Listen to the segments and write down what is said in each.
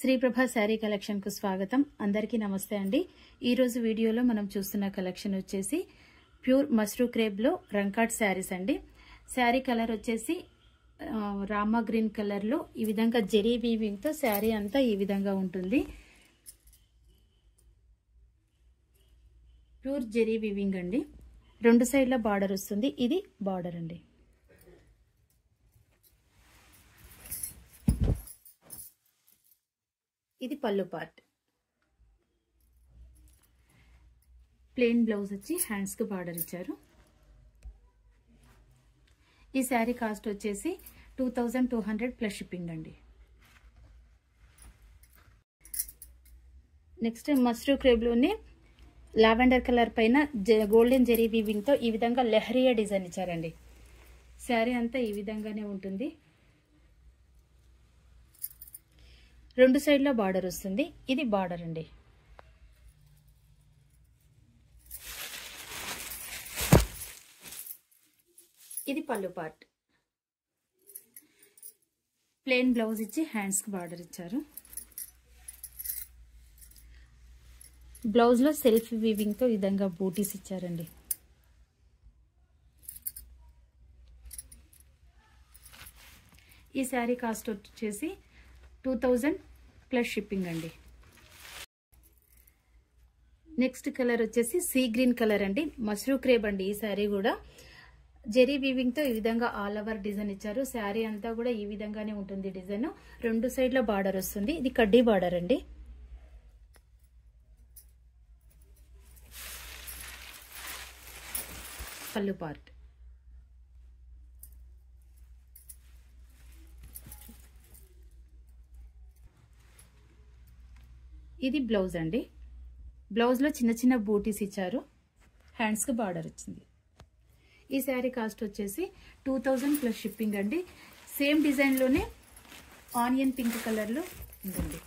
Sriprabha sari collection కు స్వాగతం. అందరికీ నమస్తే అండి. ఈ రోజు వీడియోలో మనం చూస్తున్న కలెక్షన్ వచ్చేసి ప్యూర్ మస్రూ క్రేప్ లో రంకాట్ శారీస్ అండి. శారీ కలర్ వచ్చేసి రామా గ్రీన్ కలర్ లో ఈ విధంగా జెరీ వీవింగ్ తో శారీ అంతా ఈ విధంగా ఉంటుంది. ప్యూర్ జెరీ వీవింగ్ అండి. రెండు సైడ్ల బార్డర్ వస్తుంది. ఇది బార్డర్ అండి. ఇది పళ్ళు పార్ట్. ప్లెయిన్ బ్లౌజ్ వచ్చి హ్యాండ్స్ కి బార్డర్ ఇచ్చారు. ఈ శారీ కాస్ట్ వచ్చేసి 2200 ప్లస్ షిప్పింగ్ అండి. నెక్స్ట్ మస్రూ క్రేప్ లోనే లావెండర్ కలర్ పైన గోల్డెన్ జెరీ వీవింగ్ తో ఈ విధంగా లెహరియా డిజైన్ ఇచ్చారండి. శారీ అంతా ఈ విధంగానే ఉంటుంది. రెండు సైడ్లో బార్డర్ వస్తుంది. ఇది బార్డర్ అండి. ఇది పళ్ళు పార్ట్. ప్లెయిన్ బ్లౌజ్ ఇచ్చి హ్యాండ్స్ కి బార్డర్ ఇచ్చారు. బ్లౌజ్ లో సెల్ఫ్ వీవింగ్ తో ఈ విధంగా బూటీస్ ఇచ్చారండి. ఈ శారీ కాస్ట్ వచ్చేసి 2000 ప్లస్ షిప్పింగ్ అండి. నెక్స్ట్ కలర్ వచ్చేసి సీ గ్రీన్ కలర్ అండి. మస్రూ క్రేప్ అండి. ఈ శారీ కూడా జెరీ వీవింగ్ తో ఈ విధంగా ఆల్ ఓవర్ డిజైన్ ఇచ్చారు. శారీ అంతా కూడా ఈ విధంగానే ఉంటుంది డిజైన్. రెండు సైడ్ల బార్డర్ వస్తుంది. ఇది కడ్డీ బార్డర్ అండి. పళ్ళు పార్ట్. ఇది బ్లౌజ్ అండి. బ్లౌజ్ లో చిన్న చిన్న బూటీస్ ఇచ్చారు. హ్యాండ్స్ కి బార్డర్ వచ్చింది. ఈ శారీ కాస్ట్ వచ్చేసి 2000 ప్లస్ షిప్పింగ్ అండి. సేమ్ డిజైన్ లోనే ఆనియన్ పింక్ కలర్ లో ఉంటుంది.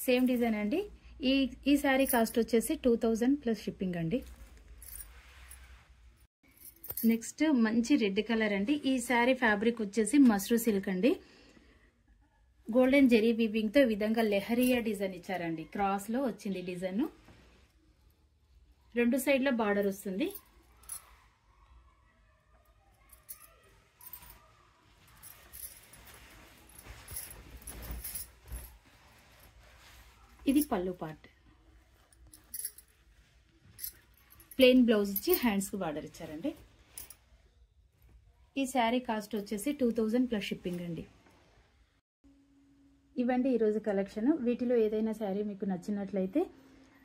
సేమ్ డిజైన్ అండి. ఈ శారీ కాస్ట్ వచ్చేసి 2000 ప్లస్ షిప్పింగ్ అండి. నెక్స్ట్ మంచి రెడ్ కలర్ అండి. ఈ శారీ ఫ్యాబ్రిక్ వచ్చేసి మస్రూ సిల్క్ అండి. గోల్డెన్ జెరీ వీవింగ్ తో ఈ విధంగా లెహరియా డిజైన్ ఇచ్చారండి. క్రాస్ లో వచ్చింది డిజైన్. రెండు సైడ్ల బార్డర్ వస్తుంది. ఇది పళ్ళు పార్ట్. ప్లెయిన్ బ్లౌజ్ ఇచ్చి హ్యాండ్స్ కి బార్డర్ ఇచ్చారండి. ఈ శారీ కాస్ట్ వచ్చేసి 2000 ప్లస్ షిప్పింగ్ అండి. ఇవ్వండి ఈరోజు కలెక్షన్. వీటిలో ఏదైనా శారీ మీకు నచ్చినట్లయితే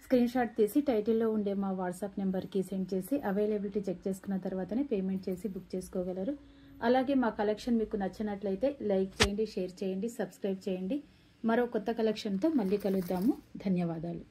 స్క్రీన్ షాట్ తీసి టైటిల్లో ఉండే మా వాట్సాప్ నెంబర్కి సెండ్ చేసి అవైలబిలిటీ చెక్ చేసుకున్న తర్వాతనే పేమెంట్ చేసి బుక్ చేసుకోగలరు. అలాగే మా కలెక్షన్ మీకు నచ్చినట్లయితే లైక్ చేయండి, షేర్ చేయండి, సబ్స్క్రైబ్ చేయండి. మరో కొత్త కలెక్షన్తో మళ్ళీ కలుద్దాము. ధన్యవాదాలు.